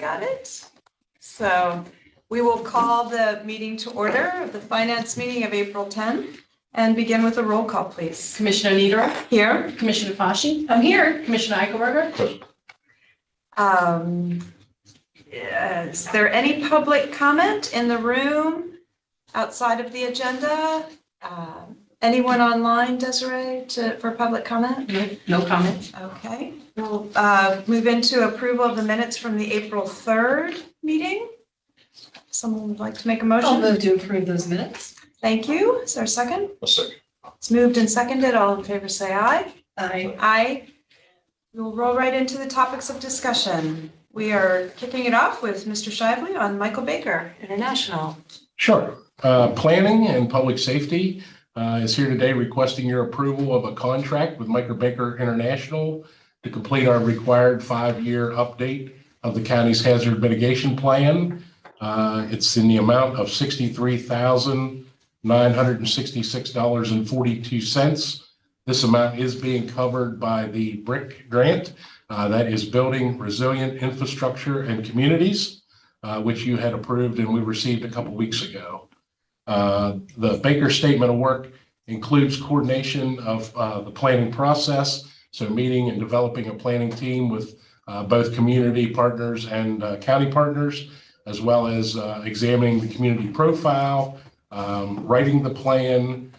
got it. So we will call the meeting to order of the finance meeting of April 10th and begin with a roll call, please. Commissioner Niedera? Here. Commissioner Fashi? I'm here. Commissioner Eichelberger? Is there any public comment in the room outside of the agenda? Anyone online, Desiree, for public comment? No comment. Okay, we'll move into approval of the minutes from the April 3rd meeting. Someone would like to make a motion? I'll move to approve those minutes. Thank you. Is there a second? A second. It's moved and seconded. All in favor say aye. Aye. Aye. We'll roll right into the topics of discussion. We are kicking it off with Mr. Shively on Michael Baker International. Sure. Planning and Public Safety is here today requesting your approval of a contract with Michael Baker International to complete our required 5-year update of the county's hazard mitigation plan. It's in the amount of $63,966.42. This amount is being covered by the BRIC grant that is Building Resilient Infrastructure and Communities, which you had approved and we received a couple weeks ago. The Baker Statement of Work includes coordination of the planning process, so meeting and developing a planning team with both community partners and county partners, as well as examining the community profile, writing the plan,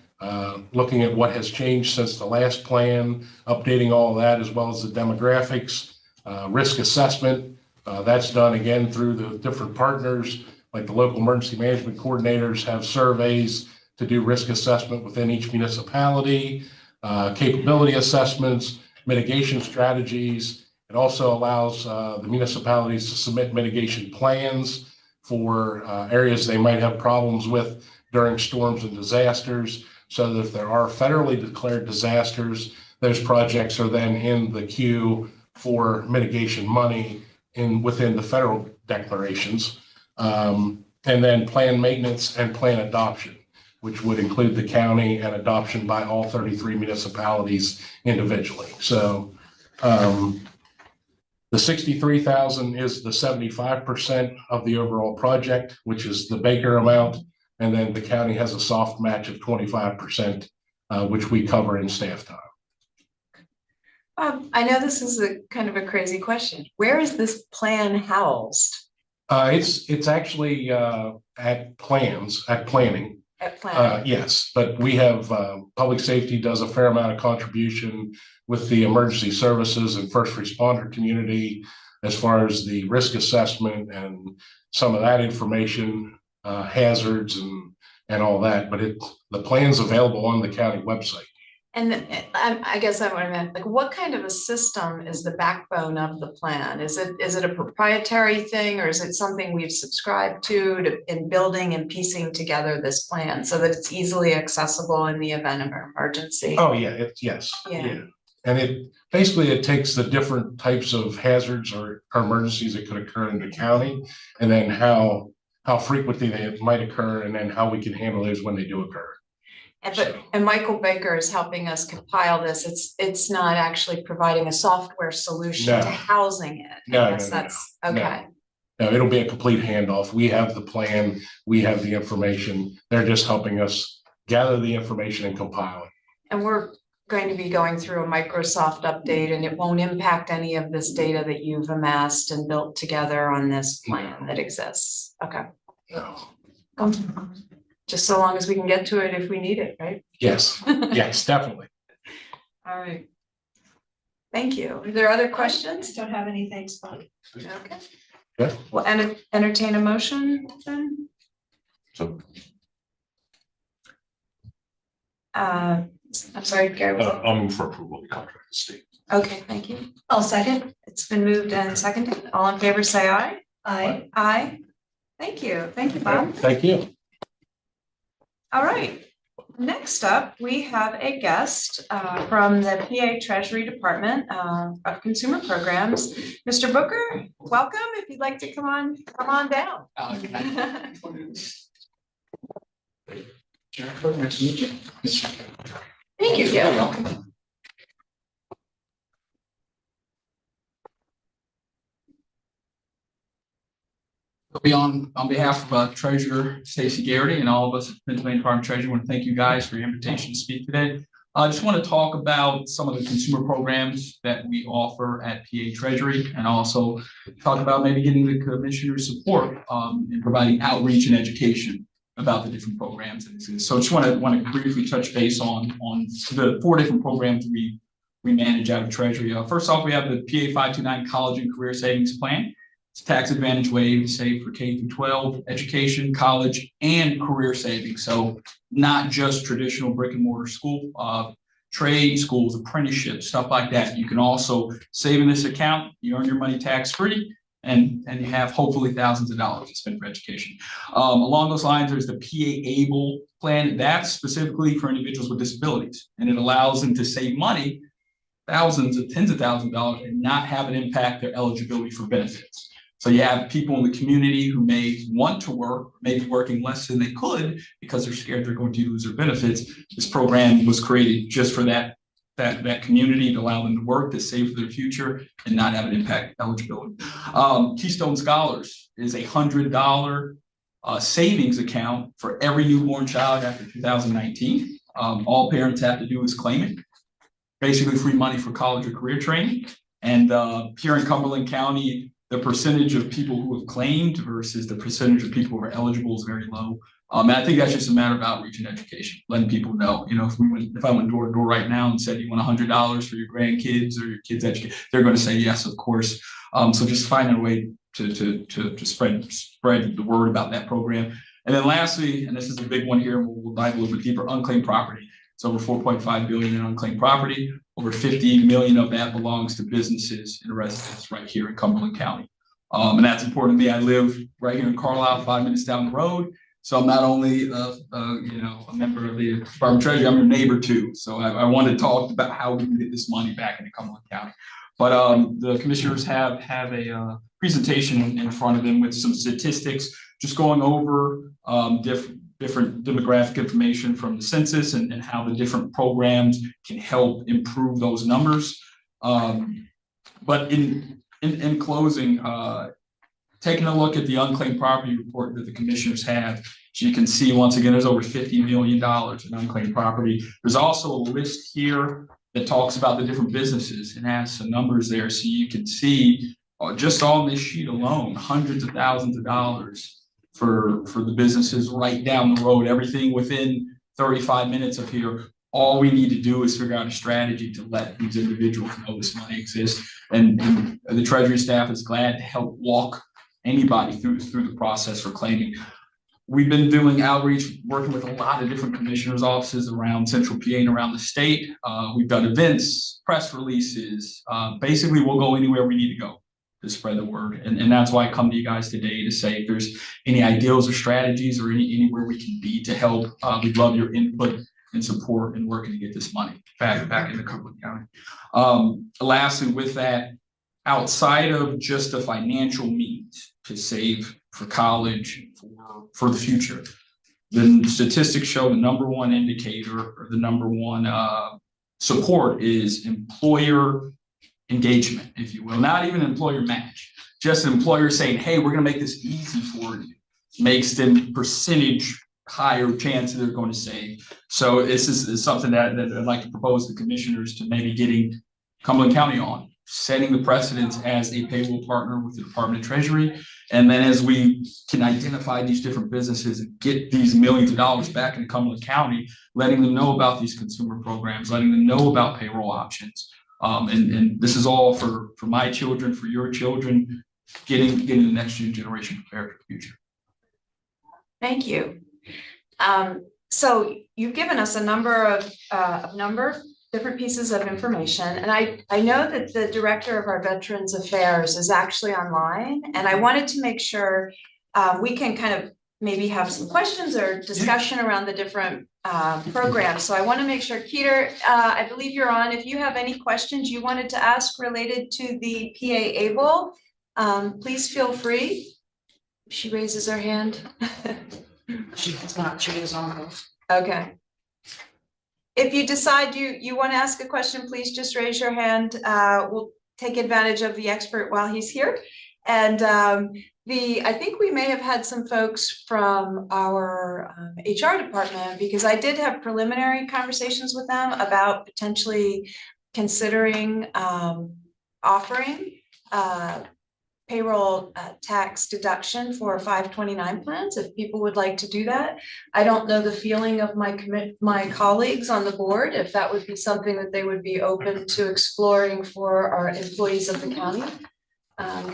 looking at what has changed since the last plan, updating all of that, as well as the demographics, risk assessment. That's done again through the different partners, like the local emergency management coordinators have surveys to do risk assessment within each municipality, capability assessments, mitigation strategies. It also allows the municipalities to submit mitigation plans for areas they might have problems with during storms and disasters, so that if there are federally declared disasters, those projects are then in the queue for mitigation money within the federal declarations. And then plan maintenance and plan adoption, which would include the county and adoption by all 33 municipalities individually. So the 63,000 is the 75% of the overall project, which is the Baker amount. And then the county has a soft match of 25%, which we cover in staff time. I know this is a kind of a crazy question. Where is this plan housed? It's actually at planning. At planning. Yes, but we have public safety does a fair amount of contribution with the emergency services and first responder community as far as the risk assessment and some of that information, hazards and all that. But the plan's available on the county website. And I guess I meant, like, what kind of a system is the backbone of the plan? Is it a proprietary thing, or is it something we've subscribed to in building and piecing together this plan so that it's easily accessible in the event of an emergency? Oh yeah, yes. Yeah. And it takes the different types of hazards or emergencies that could occur in the county, and then how frequently they might occur, and then how we can handle those when they do occur. And Michael Baker is helping us compile this. It's not actually providing a software solution to housing it. Okay. No, it'll be a complete handoff. We have the plan, we have the information. They're just helping us gather the information and compile it. And we're going to be going through a Microsoft update, and it won't impact any of this data that you've amassed and built together on this plan that exists. Okay. No. Just so long as we can get to it if we need it, right? Yes, yes, definitely. All right. Thank you. Are there other questions? Don't have anything. Okay. Good. We'll entertain a motion then. So I'm sorry, Gary. I'll move for approval of the contract to state. Okay, thank you. I'll second. It's been moved and seconded. All in favor, say aye. Aye. Aye. Thank you. Thank you, Bob. Thank you. All right. Next up, we have a guest from the PA Treasury Department of Consumer Programs, Mr. Booker. Welcome. If you'd like to come on down. Jennifer, nice to meet you. Thank you. You're welcome. Be on behalf of Treasurer Stacey Garrity and all of us at Pennsylvania Department of Treasury, I want to thank you guys for your invitation to speak today. I just want to talk about some of the consumer programs that we offer at PA Treasury, and also talk about maybe getting the commissioner's support in providing outreach and education about the different programs that exist. So I just want to briefly touch base on the 4 different programs we manage out of Treasury. First off, we have the PA 529 College and Career Savings Plan. It's tax advantage way to save for K through 12 education, college, and career savings. So not just traditional brick and mortar school, trade schools, apprenticeships, stuff like that. You can also save in this account. You earn your money tax free, and you have hopefully thousands of dollars to spend for education. Along those lines, there's the PA Able plan. That's specifically for individuals with disabilities, and it allows them to save money, thousands of tens of thousands of dollars, and not have it impact their eligibility for benefits. So you have people in the community who may want to work, maybe working less than they could because they're scared they're going to lose their benefits. This program was created just for that community, to allow them to work, to save for their future, and not have it impact eligibility. Keystone Scholars is a $100 savings account for every newborn child after 2019. All parents have to do is claim it. Basically free money for college or career training. And here in Cumberland County, the percentage of people who have claimed versus the percentage of people who are eligible is very low. And I think that's just a matter of outreach and education, letting people know. You know, if I went door to door right now and said you want $100 for your grandkids or your kids' education, they're going to say yes, of course. So just finding a way to spread the word about that program. And then lastly, and this is a big one here, and we'll dive a little bit deeper, unclaimed property. It's over $4.5 billion in unclaimed property. Over 50 million of that belongs to businesses and residents right here in Cumberland County. And that's important to me. I live right here in Carlisle, 5 minutes down the road. So I'm not only a member of the Department of Treasury, I'm your neighbor too. So I want to talk about how we can get this money back into Cumberland County. But the commissioners have a presentation in front of them with some statistics, just going over different demographic information from the census and how the different programs can help improve those numbers. But in closing, taking a look at the unclaimed property report that the commissioners have, so you can see once again there's over $50 million in unclaimed property. There's also a list here that talks about the different businesses and has some numbers there, so you can see just on this sheet alone hundreds of thousands of dollars for the businesses right down the road, everything within 35 minutes of here. All we need to do is figure out a strategy to let these individuals know this money exists. And the Treasury staff is glad to help walk anybody through the process for claiming. We've been doing outreach, working with a lot of different commissioners' offices around Central PA and around the state. We've done events, press releases. Basically, we'll go anywhere we need to go to spread the word. And that's why I come to you guys today to say if there's any ideals or strategies or anywhere we can be to help, we'd love your input and support in working to get this money back into Cumberland County. Lastly, with that, outside of just the financial means to save for college, for the future, the statistics show the #1 indicator or the #1 support is employer engagement, if you will. Not even employer match, just an employer saying, hey, we're going to make this easy for you, makes them percentage higher chance they're going to save. So this is something that I'd like to propose to commissioners to maybe getting Cumberland County on, setting the precedence as a payroll partner with the Department of Treasury. And then as we can identify these different businesses and get these millions of dollars back in Cumberland County, letting them know about these consumer programs, letting them know about payroll options. And this is all for my children, for your children, getting the next generation prepared for the future. Thank you. So you've given us a number of different pieces of information, and I know that the director of our Veterans Affairs is actually online, and I wanted to make sure we can kind of maybe have some questions or discussion around the different programs. So I want to make sure, Keter, I believe you're on. If you have any questions you wanted to ask related to the PA Able, please feel free. She raises her hand. She is not, she is on those. Okay. If you decide you want to ask a question, please just raise your hand. We'll take advantage of the expert while he's here. And I think we may have had some folks from our HR department, because I did have preliminary conversations with them about potentially considering offering payroll tax deduction for 529 plans, if people would like to do that. I don't know the feeling of my colleagues on the board, if that would be something that they would be open to exploring for our employees of the county,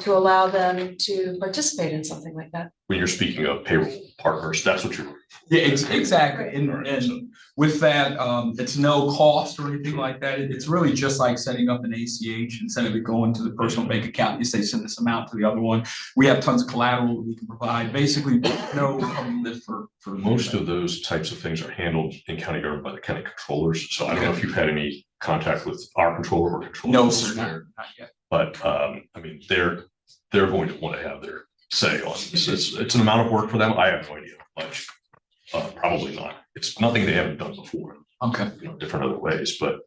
to allow them to participate in something like that. When you're speaking of payroll partners, that's what you're. Yeah, exactly. And with that, it's no cost or anything like that. It's really just like setting up an ACH instead of it going to the personal bank account. You say send this amount to the other one. We have tons of collateral that we can provide. Basically, no lift for Most of those types of things are handled in county government by the county controllers. So I don't know if you've had any contact with our controller or controller. No, sir, not yet. But I mean, they're going to want to have their say on this. It's an amount of work for them. I have no idea how much. Probably not. It's nothing they haven't done before. Okay. Different other ways, but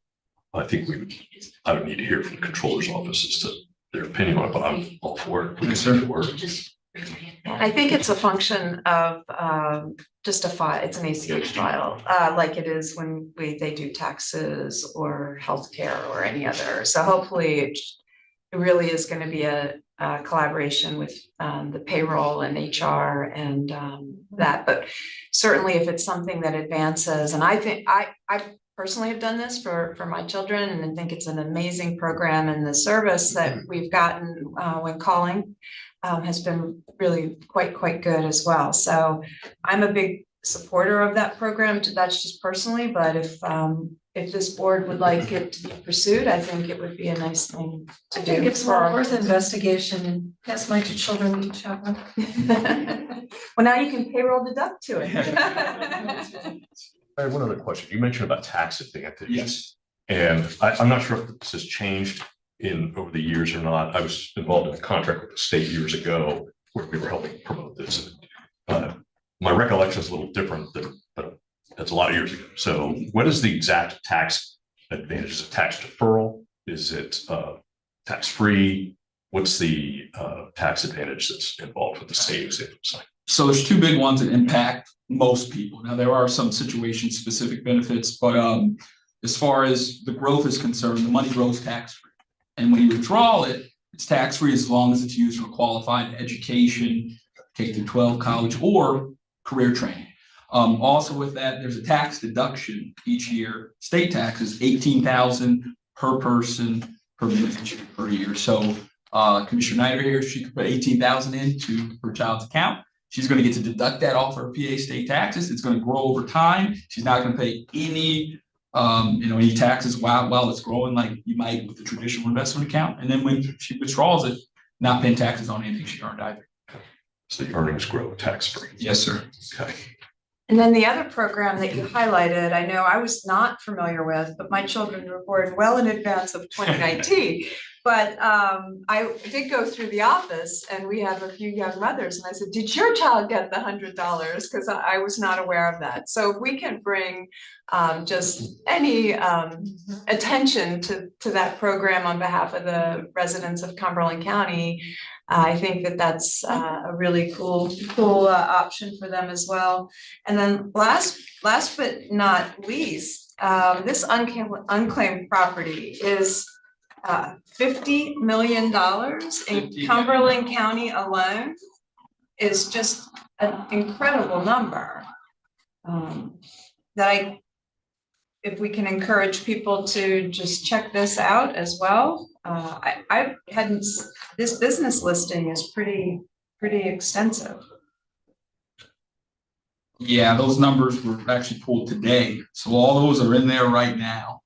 I think I would need to hear from the controller's office as to their opinion on it, but I'm all for it. Yes, sir. I think it's a function of just a file. It's an ACH file, like it is when they do taxes or healthcare or any other. So hopefully it really is going to be a collaboration with the payroll and HR and that. But certainly if it's something that advances, and I think I personally have done this for my children, and I think it's an amazing program, and the service that we've gotten when calling has been really quite good as well. So I'm a big supporter of that program. That's just personally, but if this board would like it to be pursued, I think it would be a nice thing to do. I think it's well worth investigation. Yes, my two children each have one. Well, now you can payroll deduct to it. I have one other question. You mentioned about tax advantage. Yes. And I'm not sure if this has changed over the years or not. I was involved in a contract with the state years ago where we were helping promote this. My recollection is a little different, but that's a lot of years ago. So what is the exact tax advantage? Is it tax deferral? Is it tax-free? What's the tax advantage that's involved with the savings? So there's two big ones that impact most people. Now, there are some situation specific benefits, but as far as the growth is concerned, the money grows tax-free. And when you withdraw it, it's tax-free as long as it's used for qualified education, K through 12 college, or career training. Also with that, there's a tax deduction each year. State tax is $18,000 per person per beneficiary per year. So Commissioner Snyder here, she could put $18,000 into her child's account. She's going to get to deduct that off her PA state taxes. It's going to grow over time. She's not going to pay any any taxes while it's growing like you might with the traditional investment account. And then when she withdraws it, not paying taxes on anything she earned either. So the earnings grow tax-free. Yes, sir. Okay. And then the other program that you highlighted, I know I was not familiar with, but my children were born well in advance of 2019. But I did go through the office, and we have a few young mothers, and I said, did your child get the $100? Because I was not aware of that. So if we can bring just any attention to that program on behalf of the residents of Cumberland County, I think that that's a really cool option for them as well. And then last but not least, this unclaimed property is $50 million in Cumberland County alone is just an incredible number. If we can encourage people to just check this out as well. I hadn't, this business listing is pretty extensive. Yeah, those numbers were actually pulled today. So all those are in there right now.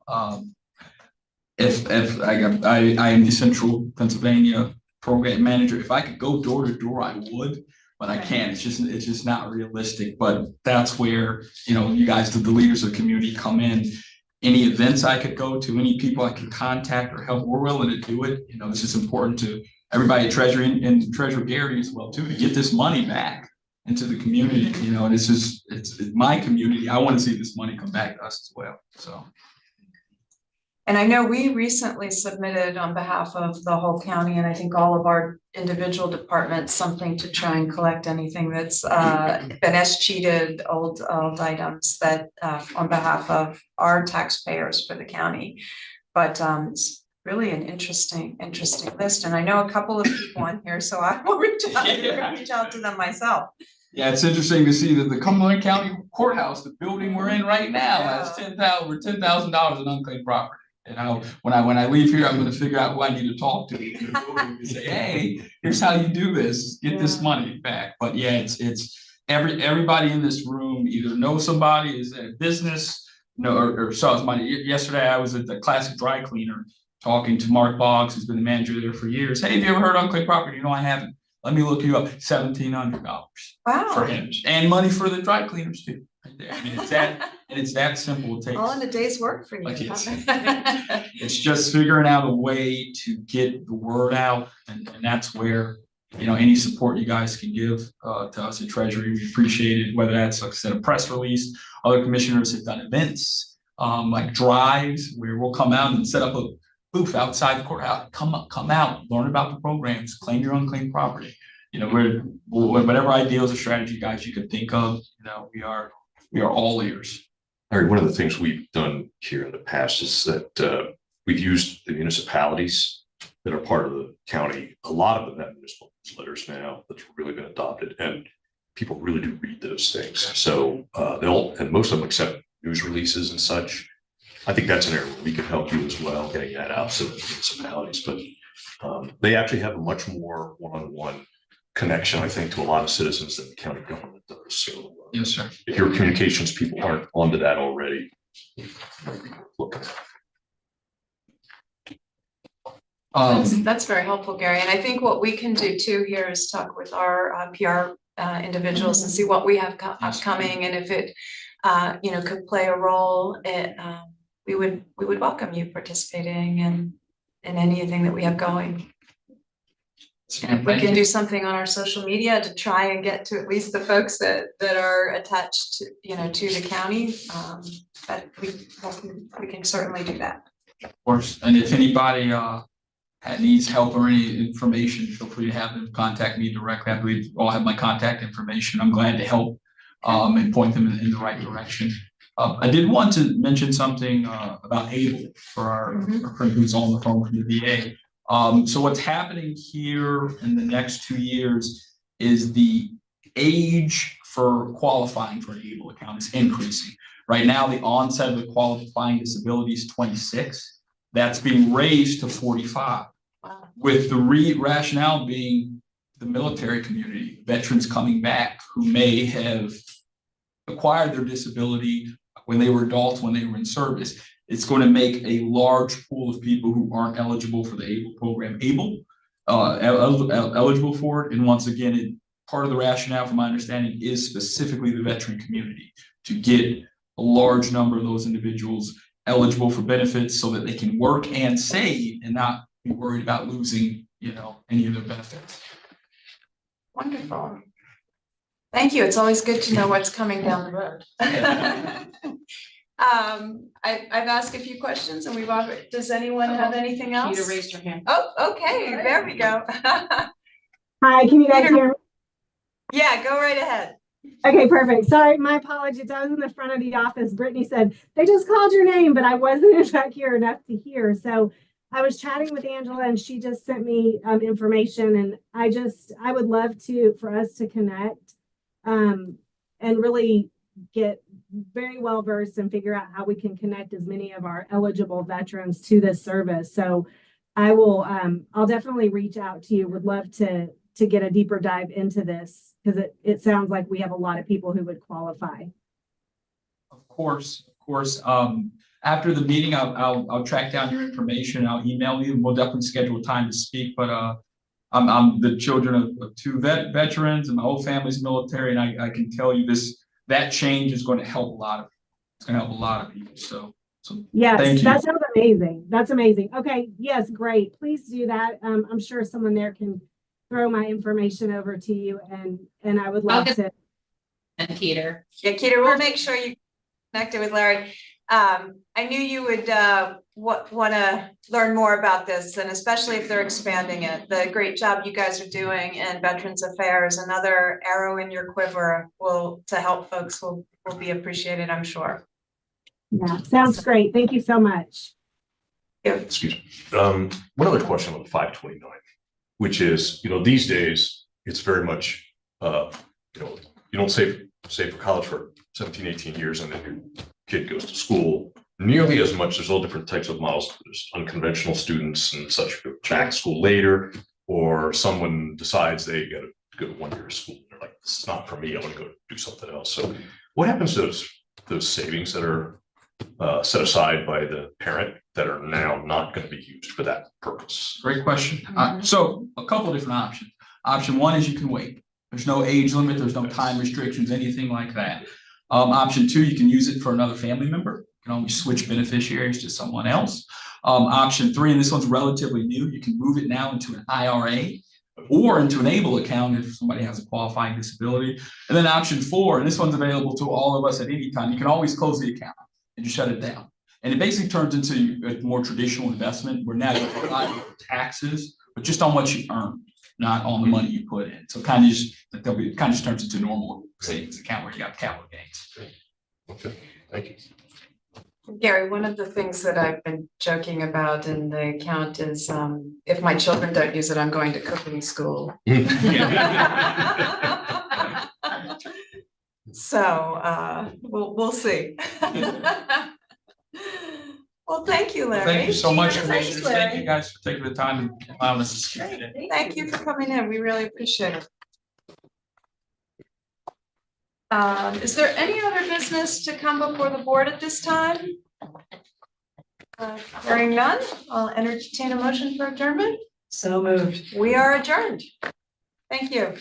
If I am the Central Pennsylvania program manager, if I could go door to door, I would, but I can't. It's just not realistic. But that's where, you guys, the leaders of the community, come in. Any events I could go to, any people I can contact or help, we're willing to do it. This is important to everybody at Treasury and Treasury area as well too, to get this money back into the community. And it's my community. I want to see this money come back to us as well. So. And I know we recently submitted on behalf of the whole county, and I think all of our individual departments, something to try and collect anything that's been escheated, old items that on behalf of our taxpayers for the county. But it's really an interesting list, and I know a couple of people on here, so I will reach out to them myself. Yeah, it's interesting to see that the Cumberland County Courthouse, the building we're in right now, has over $10,000 in unclaimed property. And when I leave here, I'm going to figure out who I need to talk to say, hey, here's how you do this, get this money back. But yeah, it's everybody in this room either knows somebody, is in a business, or saw somebody. Yesterday, I was at the Classic Dry Cleaner talking to Mark Boggs, who's been the manager there for years. Hey, have you ever heard of unclaimed property? No, I haven't. Let me look you up. $1,700 for him, and money for the dry cleaners too. Right there. I mean, it's that simple. It takes all in a day's work for you. Like it's just figuring out a way to get the word out, and that's where any support you guys can give to us at Treasury, we appreciate it. Whether that's, like I said, a press release, other commissioners have done events like drives where we'll come out and set up a booth outside the courthouse. Come out, learn about the programs, claim your unclaimed property. Whatever ideas or strategy guys you could think of, we are all ears. Larry, one of the things we've done here in the past is that we've used the municipalities that are part of the county. A lot of them have municipal newsletters now that's really been adopted, and people really do read those things. So and most of them accept news releases and such. I think that's an area where we could help you as well, getting that out to the municipalities. But they actually have a much more one-on-one connection, I think, to a lot of citizens than the county government does. So yes, sir. If your communications people aren't onto that already, look. That's very helpful, Gary. And I think what we can do too here is talk with our PR individuals and see what we have upcoming, and if it could play a role. We would welcome you participating in anything that we have going. We can do something on our social media to try and get to at least the folks that are attached to the county. But we can certainly do that. Of course, and if anybody needs help or any information, feel free to have them contact me directly. I believe you all have my contact information. I'm glad to help and point them in the right direction. I did want to mention something about ABLE for our friend who's on the phone from the VA. So what's happening here in the next 2 years is the age for qualifying for an ABLE account is increasing. Right now, the onset of the qualifying disability is 26. That's being raised to 45. Wow. With the rationale being the military community, veterans coming back who may have acquired their disability when they were adults, when they were in service. It's going to make a large pool of people who aren't eligible for the ABLE program eligible for it. And once again, part of the rationale, from my understanding, is specifically the veteran community to get a large number of those individuals eligible for benefits so that they can work and save and not be worried about losing, any of their benefits. Wonderful. Thank you. It's always good to know what's coming down the road. I've asked a few questions and does anyone have anything else? Peter raised her hand. Oh, okay, there we go. Hi, can you guys hear me? Yeah, go right ahead. Okay, perfect. Sorry, my apologies. I was in the front of the office. Brittany said, they just called your name, but I wasn't back here enough to hear. So I was chatting with Angela and she just sent me information, and I would love for us to connect and really get very well versed and figure out how we can connect as many of our eligible veterans to this service. So I will, I'll definitely reach out to you. Would love to get a deeper dive into this, because it sounds like we have a lot of people who would qualify. Of course. After the meeting, I'll track down your information. I'll email you, and we'll definitely schedule a time to speak. But I'm the children of two veterans, and my whole family's military, and I can tell you that change is going to help a lot of. It's going to help a lot of people. So yes, that sounds amazing. That's amazing. Okay, yes, great. Please do that. I'm sure someone there can throw my information over to you, and I would love to. And Peter. Yeah, Keita, we'll make sure you connected with Larry. I knew you would want to learn more about this, and especially if they're expanding it. The great job you guys are doing in Veterans Affairs, another arrow in your quiver to help folks will be appreciated, I'm sure. Yeah, sounds great. Thank you so much. Excuse me. One other question on the 529, which is, these days, it's very much, you don't save for college for 17, 18 years, and then your kid goes to school nearly as much. There's all different types of models. There's unconventional students and such who go back to school later, or someone decides they got to go to 1 year of school. They're like, this is not for me. I want to go do something else. So what happens to those savings that are set aside by the parent that are now not going to be used for that purpose? Great question. So a couple of different options. Option one is you can wait. There's no age limit. There's no time restrictions, anything like that. Option two, you can use it for another family member. You can always switch beneficiaries to someone else. Option three, and this one's relatively new, you can move it now into an IRA or into an ABLE account if somebody has a qualifying disability. And then option four, and this one's available to all of us at any time, you can always close the account and just shut it down. And it basically turns into a more traditional investment where now you provide taxes, but just on what you earn, not on the money you put in. So kind of just turns into a normal savings account where you got capital gains. Okay, thank you. Gary, one of the things that I've been joking about in the account is if my children don't use it, I'm going to cooking school. So we'll see. Well, thank you, Larry. Thank you so much, Thanks, Commissioners. Larry. Thank you guys for taking the time and allowing us to speak today. Thank you for coming in. We really appreciate it. Is there any other business to come before the board at this time? Hearing none, I'll entertain a motion for adjournment. So moved. We are adjourned. Thank you.